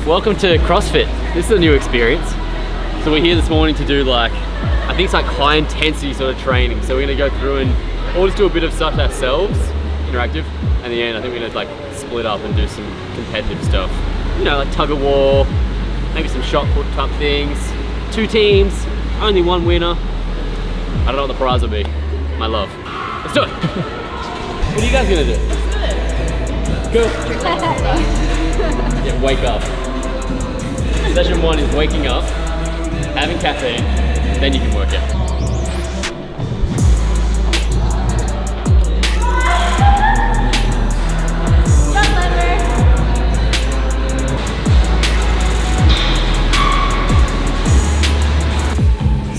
Welcome to CrossFit. This is a new experience. So we're here this morning to do like, I think it's like high intensity sort of training. So we're gonna go through and we'll just do a bit of stuff ourselves, interactive. And in the end, I think we're gonna like split up and do some competitive stuff. You know, like tug of war, maybe some shot put type things. 2 teams, only 1 winner. I don't know what the prize will be. My love. Let's do it. What are you guys gonna do? Good. Yeah, wake up. Session 1 is waking up, having caffeine, then you can work out.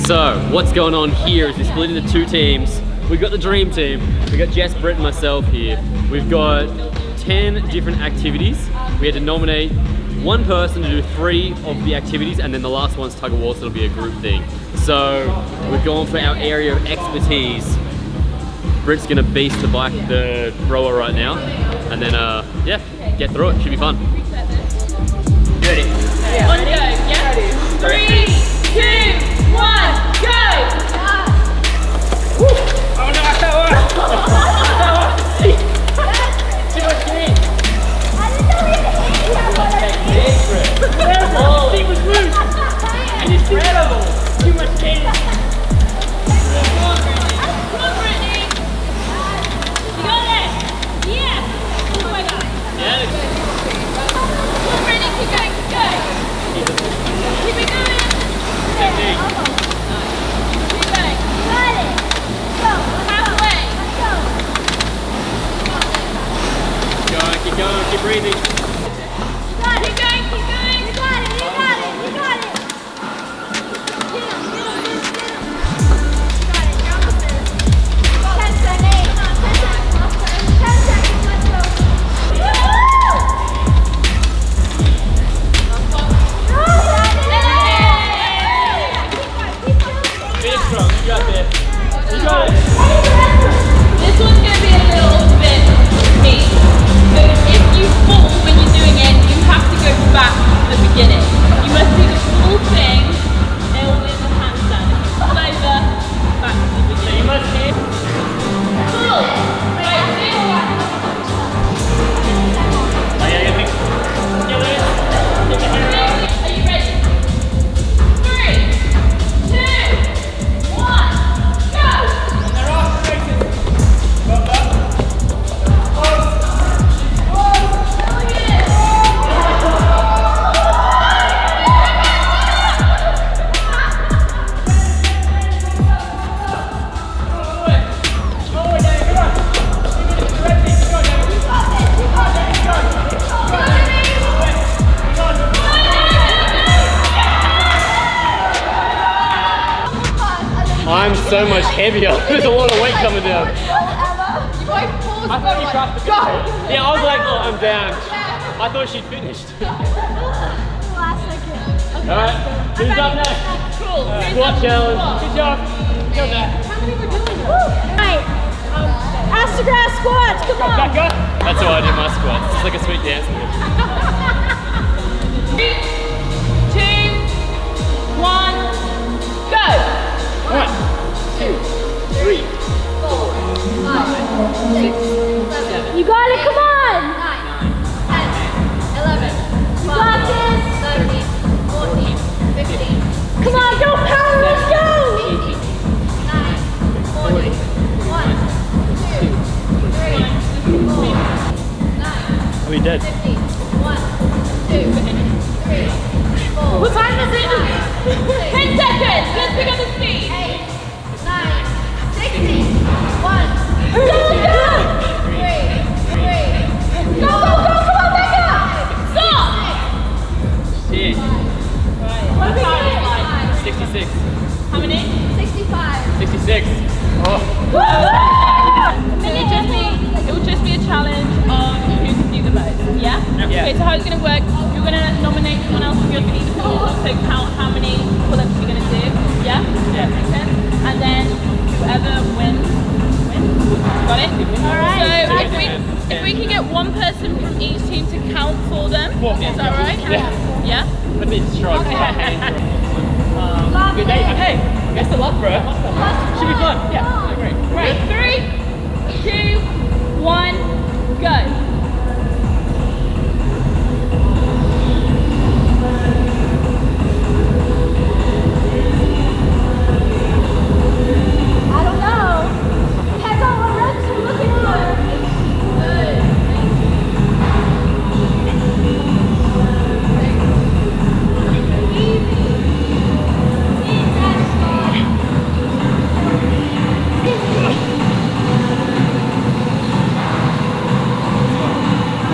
So, what's going on here is we split into 2 teams. We've got the dream team. We've got Jess, Brett, and myself here. We've got 10 different activities. We had to nominate 1 person to do 3 of the activities, and then the last one's tug of war, so it'll be a group thing. So, we're going for our area of expertise. Britt's gonna beast the rower right now. And then, yeah, get through it. Should be fun. Ready? Yeah. On go, yeah? 3, 2, 1, go! Woo. Oh no, that worked! Too much green. I didn't know we had Oh, he was loose! Incredible! Too much green. Come on, Brittany! You got it! Yeah! Oh my god! Yeah. Come on, Brittany, keep going, keep going! Keep it going! Technique. Keep going! Got it! Go! Halfway! Go! Keep going, keep breathing. You got it! Keep going, keep going! You got it, you got it, you got it! Get him, get him, get him, get him! You got it, you're almost there. 10 seconds, 10 seconds, let's go! Finish strong, you got this. You got it. This one's going to be a little bit mean. So if you fall when you're doing it, you have to go back to the beginning. You must do the full thing and with the handstand. If you fall over, back to the beginning. So you must hit. Full. Right, Oh yeah, you think? Get it. Get the hair out. are you ready? 3, 2, 1, go! They're off, straighten. Got that? I'm so much heavier. There's a lot of weight coming down. I thought you crossed the finish. Yeah, I was like, oh, I'm down. I thought she'd finished. Last second. Alright, who's up next? Cool. Squat challenge. Good job. Go back. Right. Ass to grass squats, come on. Back up. That's how I do my squats. It's like a sweet dance move. 3, 2, 1, go. 1, 2, 3, 4, 5, 6, 7. You got it, come on. 9, 10, 11, 12, 13, 14, 15, Come on, go power, let's go. 18, 9, 40, 1, 2, 3, 4, 9, Are we dead? 15, 1, 2, 3, 4, What time is it? 10 seconds, let's pick up the speed. 8, 9, 16, 1, Go, go. 3, Go, come on, back up. Stop. Shit. What are we doing? 66. How many? 65. 66. Oh. It will just be a challenge of who can do the most, yeah? Yeah. Okay, so how it's going to work, you're going to nominate someone else from your team to also count how many pull-ups you're going to do, yeah? Yeah. Makes sense? And then whoever wins. Got it? Alright. So if we can get one person from each team to count for them, is that right? Yeah. Yeah? But these strokes. Good day. Hey, best of luck, bro. Should be fun. Yeah, great. Right, 3, 2, 1, go. I don't know. Depends on what reps you're looking for.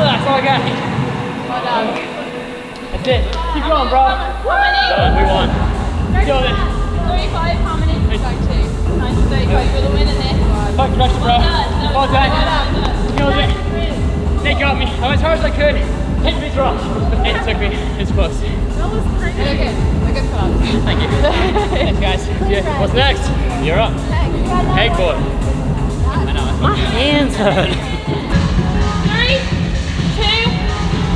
That's all I got. Well done. That's it. Keep going, bro. How many? Done. We won. Killed it. 35, how many? Go 2. Nice, 35 for the win in this. Fuck, crushed it, bro. Well done. Well Killed it. They got me. I went as hard as I could. Hit me rough. It took me. It's close. That was crazy. They're good. They're good for us. Thank you. Thanks, guys. Yeah. What's next? You're up. Pegboard. I know. My hands hurt. 3, 2,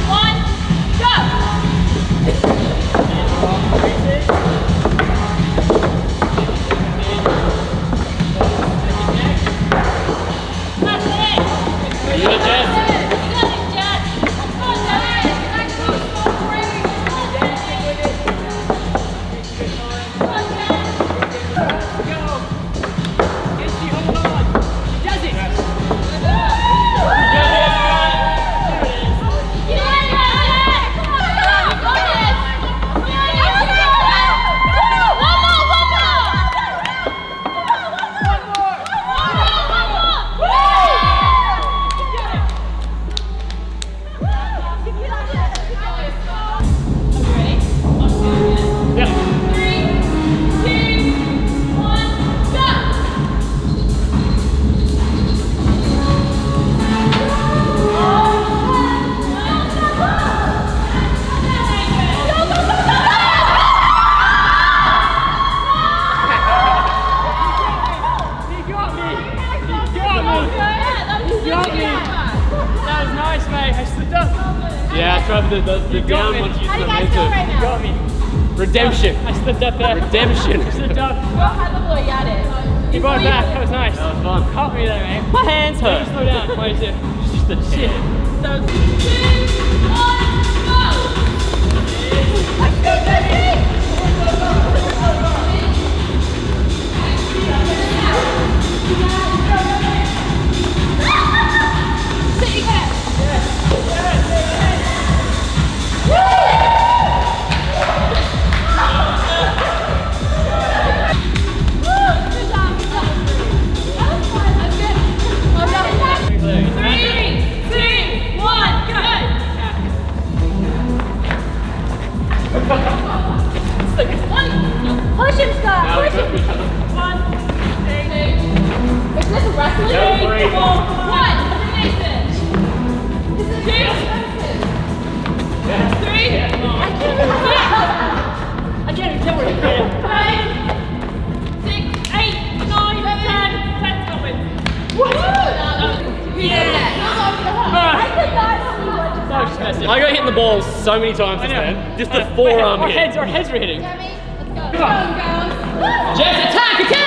1, go! That's it! You got Jess. You got it, Jess! Come on, Jess! Come on, Jess! Go. Izzy, hold on. She does it. Yeah, I tried the down one. How do you guys feel right now? Got me. Redemption. I slipped up there. Redemption. I slipped up. What high level are you at it? You brought it back. That was nice. That was fun. Caught me there, mate. My hands hurt. Slow down. What is it? Just the shit. So 2, 1, go! Let's go, baby! Sit your head. Good job. That was fun. That's good. Well done. 3, 2, 1, go! Push him, Scott. Push him. 1, 2. Is this a wrestling? 3, 4, 1. Nathan. This is 2. 3. I can't even tell where to go. 5, 6, 8, 9, 10. 10 going. Yeah. I could not see what just No, just messing. I got hit in the balls so many times this time. Just the forearm our hit. heads were hitting. Demi, let's go. Come on. Jess, attack, attack!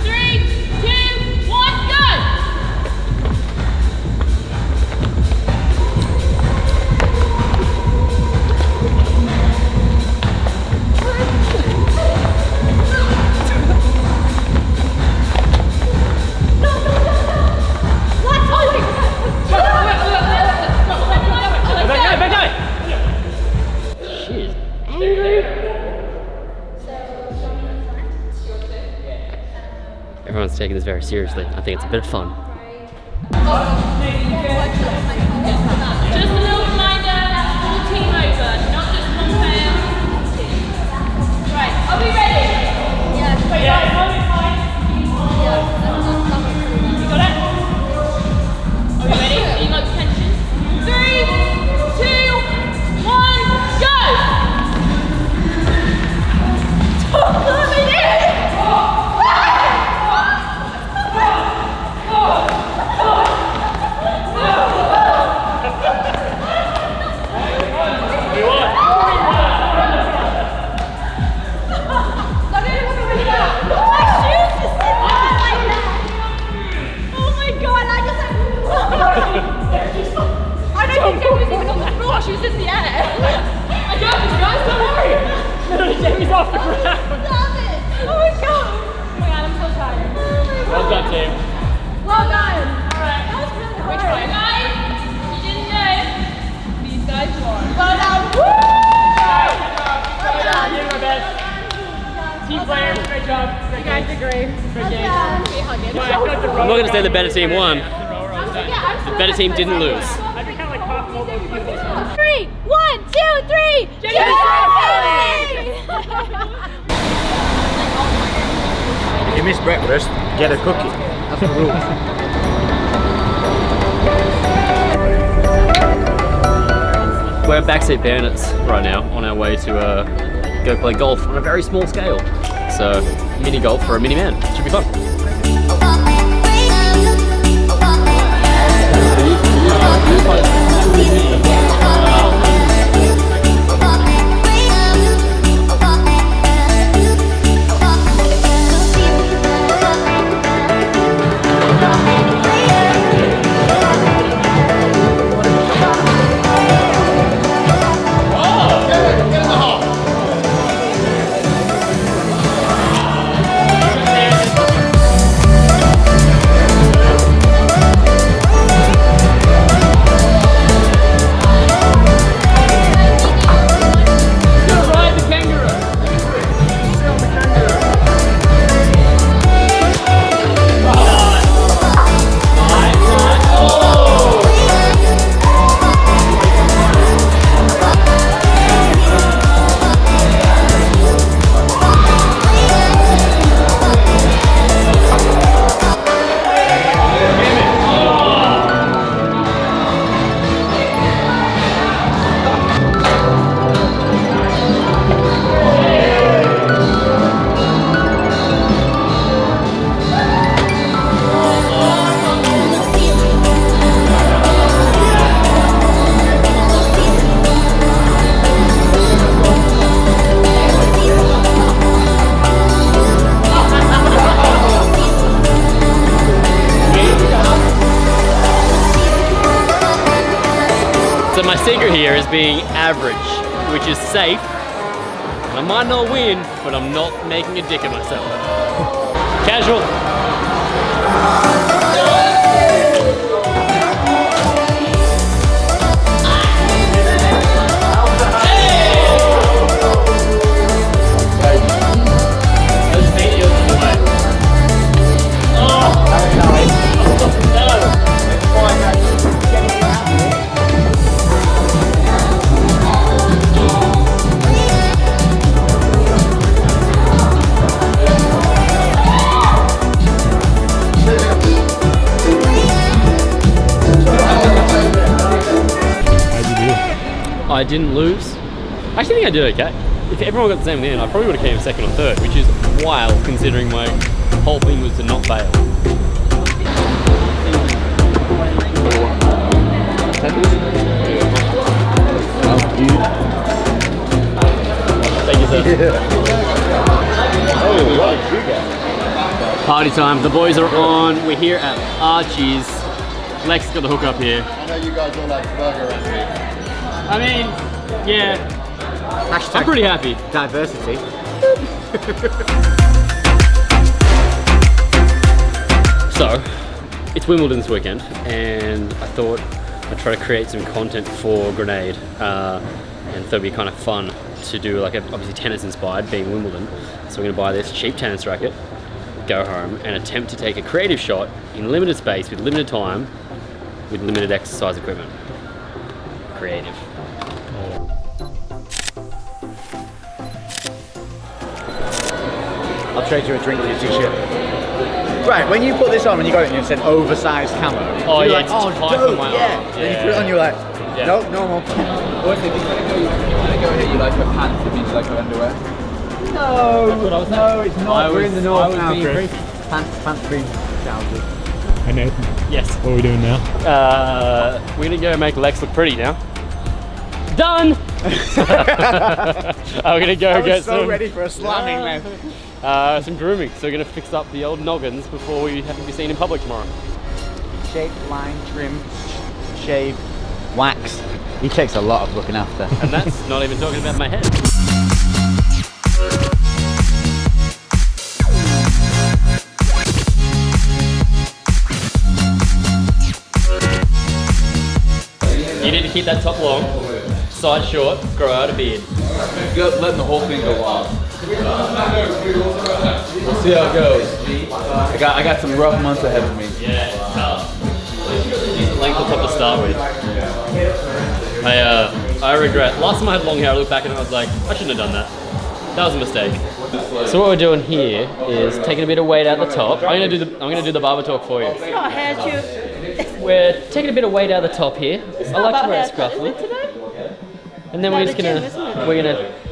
3, 2, 1, go! She's angry. Everyone's taking this very seriously. I think it's a bit of fun. Just a little reminder, that's full team over, not just one player. Right, are we ready? Yes. Wait, guys, hold it fine. You got it? Are we ready? You got tension? 3, 2, 1, go! agree. I'm not going to say the better team won. The better team didn't lose. 3, 1, 2, 3. If you miss breakfast, get a cookie. That's the rule. We're backseat bandits right now on our way to go play golf on a very small scale. So, mini golf for a mini man. Should be fun. So my secret here is being average, which is safe. I might not win, but I'm not making a dick of myself. Casual. I didn't lose. I actually think I did okay. If everyone got the same win, I probably would have came second or third, which is wild considering my whole thing was to not fail. Thank you, sir. Party time. The boys are on. We're here at Archie's. Lex got the hook up here. I know you guys all like burger and I mean, yeah. Hashtag I'm pretty happy. diversity. So, it's Wimbledon this weekend, and I thought I'd try to create some content for Grenade, and thought it'd be kind of fun to do, like, obviously tennis inspired, being Wimbledon. So we're gonna buy this cheap tennis racket, go home, and attempt to take a creative shot in limited space with limited time, with limited exercise equipment. Creative. I'll trade you a drink for your t-shirt. Right, when you put this on, when you got it and it's an oversized camo, Oh you're yeah, like, it's oh, tight dope, for my yeah. arm. Then you put it on, you're like, Yeah. nope, normal. What if you want to go here, you like her pants, it means you like her underwear? No, no, it's not. We're in the north now, being Chris. creepy. Pants being trousers. Hey Nathan, Yes. what are we doing now? We're gonna go make Lex look pretty now. Done! I'm gonna go I get was so some, ready for a slamming then. some grooming. So we're gonna fix up the old noggins before we have to be seen in public tomorrow. Shape, line, trim, shave, wax. He takes a lot of looking after. And that's not even talking about my head. You need to keep that top long, side short, grow out a beard. Letting the whole thing go off. We'll see how it goes. I got some rough months ahead of me. Yeah, it's tough. Decent length on top to start with. I regret. Last time I had long hair, I looked back and I was like, I shouldn't have done that. That was a mistake. So what we're doing here is taking a bit of weight out the top. I'm gonna do the barber talk for you. It's not a hair tube. We're taking a bit of weight out the top here. I like to wear it scruffy. And then we're just gonna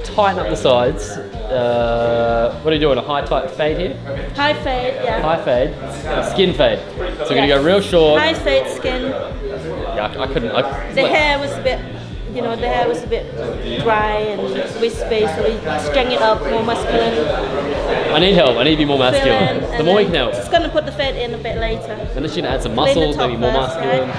tighten up the sides. What are you doing? A high tight fade here? High fade, yeah. High fade, skin fade. So we're gonna go real short. High fade skin. Yeah, I couldn't. The hair was a bit, you know, the hair was a bit dry and wispy, so we strung it up, more masculine. I need help. I need to be more masculine. The more we can help. Just gonna put the fade in a bit later. And then she's gonna add some muscles, maybe more first, masculine.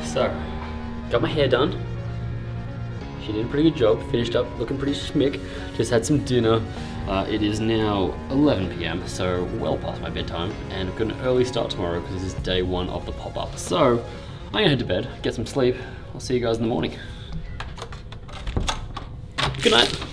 So, got my hair done. She did a pretty good job, finished up looking pretty schmick. Just had some dinner. It is now 11 p.m, so well past my bedtime, and I've got an early start tomorrow because this is day one of the pop-up. So, I'm gonna head to bed, get some sleep. I'll see you guys in the morning. Good night.